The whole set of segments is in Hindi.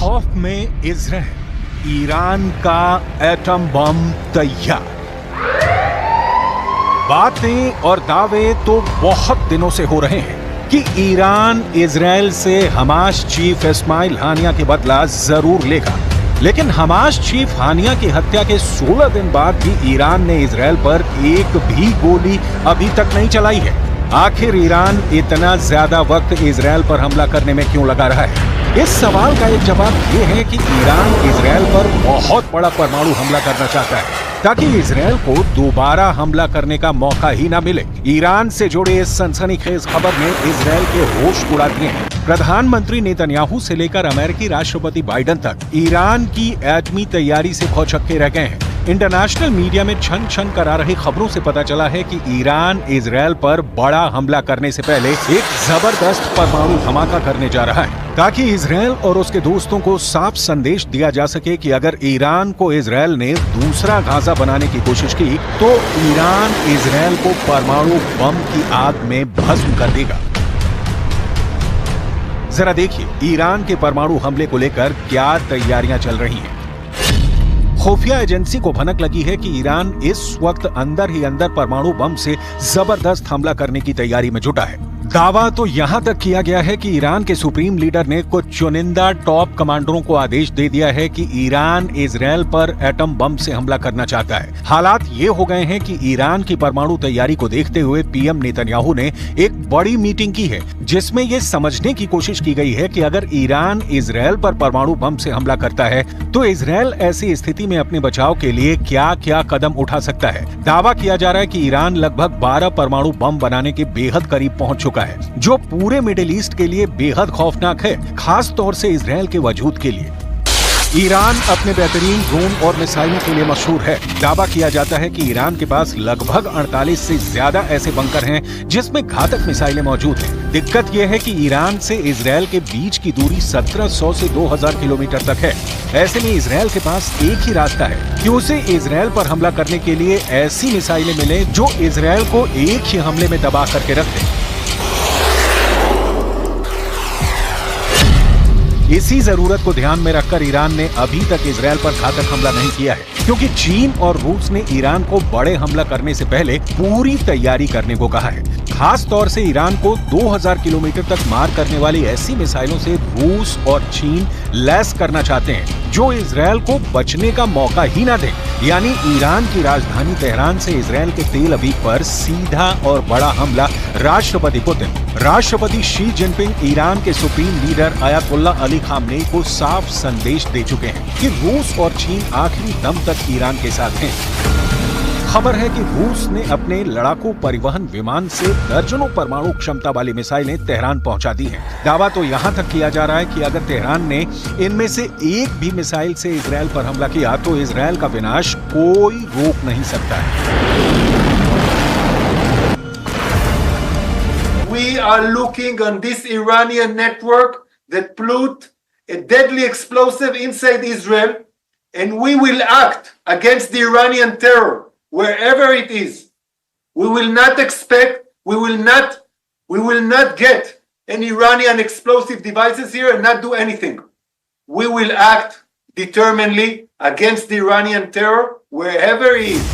खौफ में इजराइल, ईरान का एटम बम तैयार। बातें और दावे तो बहुत दिनों से हो रहे हैं कि ईरान इजराइल से हमास चीफ इस्माइल हानिया के बदला जरूर लेगा, लेकिन हमास चीफ हानिया की हत्या के 16 दिन बाद भी ईरान ने इजराइल पर एक भी गोली अभी तक नहीं चलाई है। आखिर ईरान इतना ज्यादा वक्त इजराइल पर हमला करने में क्यों लगा रहा है? इस सवाल का एक जवाब ये है कि ईरान इजराइल पर बहुत बड़ा परमाणु हमला करना चाहता है ताकि इजराइल को दोबारा हमला करने का मौका ही ना मिले। ईरान से जुड़े इस सनसनीखेज खबर ने इजराइल के होश उड़ा दिए हैं। प्रधानमंत्री नेतन्याहू से लेकर अमेरिकी राष्ट्रपति बाइडेन तक ईरान की एटमी तैयारी से भौचक्के रह गए हैं। इंटरनेशनल मीडिया में छन छन करा रही खबरों से पता चला है कि ईरान इजराइल पर बड़ा हमला करने से पहले एक जबरदस्त परमाणु धमाका करने जा रहा है ताकि इजराइल और उसके दोस्तों को साफ संदेश दिया जा सके कि अगर ईरान को इजराइल ने दूसरा गाजा बनाने की कोशिश की तो ईरान इजराइल को परमाणु बम की आग में भस्म कर देगा। जरा देखिए ईरान के परमाणु हमले को लेकर क्या तैयारियां चल रही हैं। खुफिया एजेंसी को भनक लगी है कि ईरान इस वक्त अंदर ही अंदर परमाणु बम से जबरदस्त हमला करने की तैयारी में जुटा है। दावा तो यहां तक किया गया है कि ईरान के सुप्रीम लीडर ने कुछ चुनिंदा टॉप कमांडरों को आदेश दे दिया है कि ईरान इजराइल पर एटम बम से हमला करना चाहता है। हालात ये हो गए हैं कि ईरान की परमाणु तैयारी को देखते हुए पीएम नेतन्याहू ने एक बड़ी मीटिंग की है जिसमें ये समझने की कोशिश की गई है कि अगर ईरान इजराइल पर परमाणु बम से हमला करता है तो इजराइल ऐसी स्थिति में अपने बचाव के लिए क्या क्या कदम उठा सकता है। दावा किया जा रहा है कि ईरान लगभग 12 परमाणु बम बनाने के बेहद करीब पहुंच चुका है, जो पूरे मिडिल ईस्ट के लिए बेहद खौफनाक है, खास तौर से इजराइल के वजूद के लिए। ईरान अपने बेहतरीन ड्रोन और मिसाइलों के लिए मशहूर है। दावा किया जाता है कि ईरान के पास लगभग 48 से ज्यादा ऐसे बंकर हैं जिसमें घातक मिसाइलें मौजूद हैं। दिक्कत यह है कि ईरान से इजराइल के बीच की दूरी 1700 से 2000 किलोमीटर तक है। ऐसे में इजराइल के पास एक ही रास्ता है कि उसे इजराइल पर हमला करने के लिए ऐसी मिसाइलें मिले जो इजराइल को एक ही हमले में दबा करके रख दे। इसी जरूरत को ध्यान में रखकर ईरान ने अभी तक इजराइल पर घातक हमला नहीं किया है, क्योंकि चीन और रूस ने ईरान को बड़े हमला करने से पहले पूरी तैयारी करने को कहा है। खास तौर से ईरान को 2000 किलोमीटर तक मार करने वाली ऐसी मिसाइलों से रूस और चीन लैस करना चाहते हैं जो इजराइल को बचने का मौका ही ना दे। यानी ईरान की राजधानी तेहरान से इजराइल के तेल अवीव पर सीधा और बड़ा हमला राष्ट्रपति पुतिन, राष्ट्रपति शी जिनपिंग, ईरान के supreme leader Ayatollah Ali Khamenei को साफ संदेश दे चुके हैं कि रूस और चीन आखिरी दम तक ईरान के साथ हैं। खबर है कि रूस ने अपने लड़ाकू परिवहन विमान से दर्जनों परमाणु क्षमता वाली मिसाइलें तेहरान पहुंचा दी हैं। दावा तो यहां तक किया जा रहा है कि अगर तेहरान ने इनमें से एक भी मिसाइल से इजराइल पर हमला किया तो इजराइल का विनाश कोई रोक नहीं सकता है। We are looking on this Iranian network that put a deadly explosive inside Israel, and we will act against the Iranian terror wherever it is. We will not expect, we will not get any Iranian explosive devices here and not do anything. We will act determinedly against the Iranian terror wherever it is.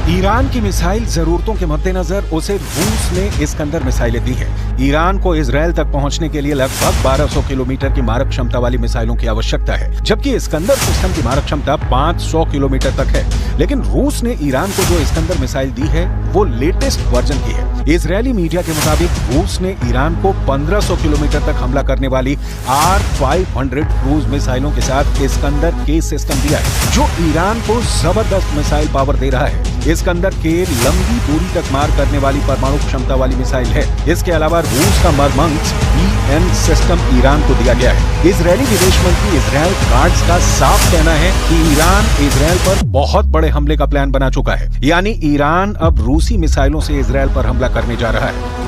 Iran की मिसाइल जरूरतों के मद्देनजर उसे रूस ने इस्कंदर मिसाइलें दी है। ईरान को इजराइल तक पहुंचने के लिए लगभग 1200 किलोमीटर की मारक क्षमता वाली मिसाइलों की आवश्यकता है, जबकि इस्कंदर सिस्टम की मारक क्षमता 500 किलोमीटर तक है। लेकिन रूस ने ईरान को जो इस्कंदर मिसाइल दी है वो लेटेस्ट वर्जन की है। इजरायली मीडिया के मुताबिक रूस ने ईरान को 1500 किलोमीटर तक हमला करने वाली R-500 क्रूज मिसाइलों के साथ इस्कंदर के सिस्टम दिया है, जो ईरान को जबरदस्त मिसाइल पावर दे रहा है। इस्कंदर के लंबी दूरी तक मार करने वाली परमाणु क्षमता वाली मिसाइल है। इसके अलावा रूस का मरमंग्स BN सिस्टम ईरान को दिया गया है। इजरायली विदेश मंत्री इजराइल काट्ज का साफ कहना है कि ईरान इजराइल पर बहुत बड़े हमले का प्लान बना चुका है। यानी ईरान अब रूसी मिसाइलों से इजराइल पर हमला करने जा रहा है।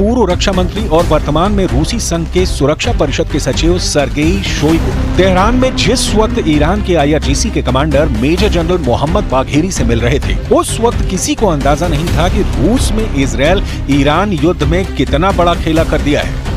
पूर्व रक्षा मंत्री और वर्तमान में रूसी संघ के सुरक्षा परिषद के सचिव सर्गेई शोइगु तेहरान में जिस वक्त ईरान के IRGC के commander major general Mohammad Bagheri से मिल रहे थे, उस वक्त किसी को अंदाजा नहीं था कि रूस में इजरायल ईरान युद्ध में कितना बड़ा खेला कर दिया है।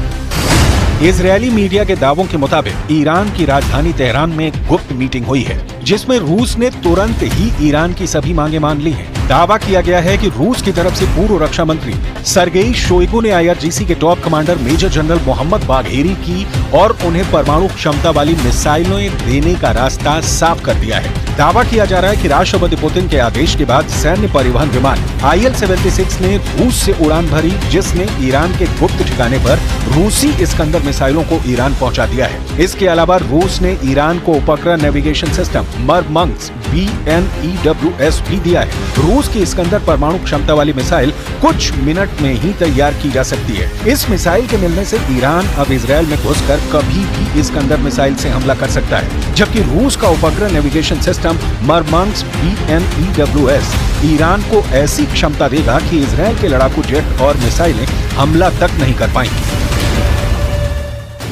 इजरायली मीडिया के दावों के मुताबिक ईरान की राजधानी तेहरान में एक गुप्त मीटिंग हुई है, जिसमें रूस ने तुरंत ही ईरान की सभी मांगे मान ली हैं। दावा किया गया है कि रूस की तरफ से पूर्व रक्षा मंत्री सर्गेई शोइगु ने IRGC के top commander major general Mohammad Bagheri की और उन्हें परमाणु क्षमता वाली मिसाइलें देने का रास्ता साफ कर दिया है। दावा किया जा रहा है कि राष्ट्रपति पुतिन के आदेश के बाद सैन्य परिवहन विमान IL-76 ने रूस से उड़ान भरी, जिसने ईरान के गुप्त ठिकाने पर रूसी इस्कंदर मिसाइलों को ईरान पहुंचा दिया है। इसके अलावा रूस ने ईरान को उपग्रह नेविगेशन सिस्टम मरमंग्स BNEWS भी दिया है। रूस की इस्कंदर परमाणु क्षमता वाली मिसाइल कुछ मिनट में ही तैयार की जा सकती है। इस मिसाइल के मिलने से ईरान अब इजरायल में घुसकर कभी भी इस्कंदर मिसाइल से हमला कर सकता है, जबकि रूस का उपग्रह नेविगेशन सिस्टम मरमंग्स BNEWS ईरान को ऐसी क्षमता देगा कि इजरायल के लड़ाकू जेट और मिसाइलें हमला तक नहीं कर पाएंगी।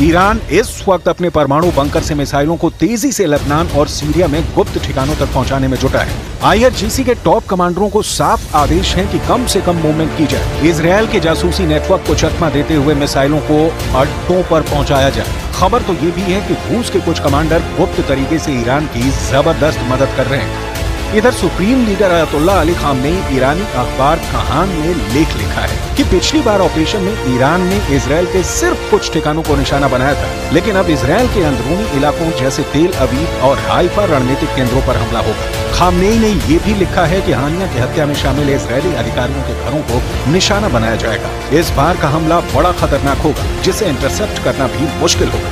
ईरान इस वक्त अपने परमाणु बंकर से मिसाइलों को तेजी से लेबनान और सीरिया में गुप्त ठिकानों तक पहुंचाने में जुटा है। IRGC के टॉप कमांडरों को साफ आदेश है कि कम से कम मूवमेंट की जाए, इजरायल के जासूसी नेटवर्क को चकमा देते हुए मिसाइलों को अड्डों पर पहुंचाया जाए। खबर तो ये भी है कि रूस के कुछ कमांडर गुप्त तरीके से ईरान की जबरदस्त मदद कर रहे हैं। इधर supreme leader Ayatollah Ali Khamenei ईरानी अखबार कहान में लेख लिखा है कि पिछली बार ऑपरेशन में ईरान ने इजरायल के सिर्फ कुछ ठिकानों को निशाना बनाया था, लेकिन अब इजरायल के अंदरूनी इलाकों जैसे तेल अवीव और हाइफा रणनीतिक केंद्रों पर हमला होगा। खामनेई ने ये भी लिखा है कि हानिया की हत्या में शामिल इजरायली अधिकारियों के घरों को निशाना बनाया जाएगा। इस बार का हमला बड़ा खतरनाक होगा, जिसे इंटरसेप्ट करना भी मुश्किल होगा।